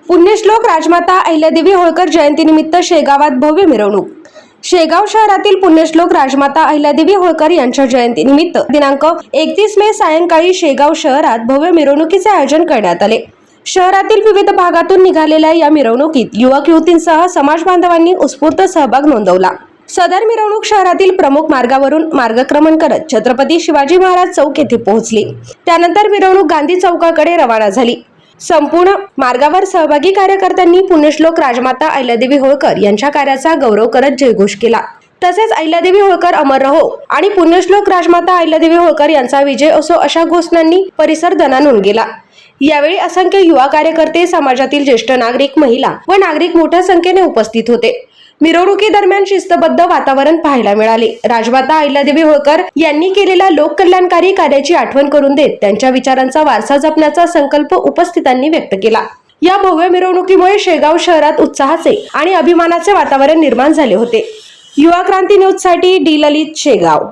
पुण्यश्लोक राजमाता अहिल्यादेवी होळकर जयंतीनिमित्त शेगावात भव्य मिरवणूक। शेगाव शहरातील पुण्यश्लोक राजमाता अहिल्यादेवी होळकर यांच्या जयंतीनिमित्त दिनांक 31 मे सायंकाळी शेगाव शहरात भव्य मिरवणुकीचे आयोजन करण्यात आले। शहरातील विविध भागातून निघालेल्या या मिरवणुकीत युवक युवतींसह समाज बांधवांनी उत्स्फूर्त सहभाग नोंदवला। सदर मिरवणूक शहरातील प्रमुख मार्गावरून मार्गक्रमण करत छत्रपती शिवाजी महाराज चौक येथे पोहोचली। त्यानंतर मिरवणूक गांधी चौकाकडे रवाना झाली। संपूर्ण मार्गावर सहभागी कार्यकर्त्यांनी पुण्यश्लोक राजमाता अहिल्यादेवी होळकर यांच्या कार्याचा गौरव करत जयघोष केला। तसेच अहिल्यादेवी होळकर अमर रहो आणि पुण्यश्लोक राजमाता अहिल्यादेवी होळकर यांचा विजय असो अशा घोषणांनी परिसर दणाणून गेला। यावेळी असंख्य युवा कार्यकर्ते, समाजातील ज्येष्ठ नागरिक, महिला व नागरिक मोठ्या संख्येने उपस्थित होते। मिरवणुकी दरम्यान शिस्तबद्ध वातावरण पाहायला मिळाले। राजमाता अहिल्यादेवी होळकर यांनी केलेल्या लोककल्याणकारी कार्याची आठवण करून देत त्यांच्या विचारांचा वारसा जपण्याचा संकल्प उपस्थितांनी व्यक्त केला। या भव्य मिरवणुकीमुळे शेगाव शहरात उत्साहाचे आणि अभिमानाचे वातावरण निर्माण झाले होते। युवा क्रांती न्यूज साठी डी ललित, शेगाव।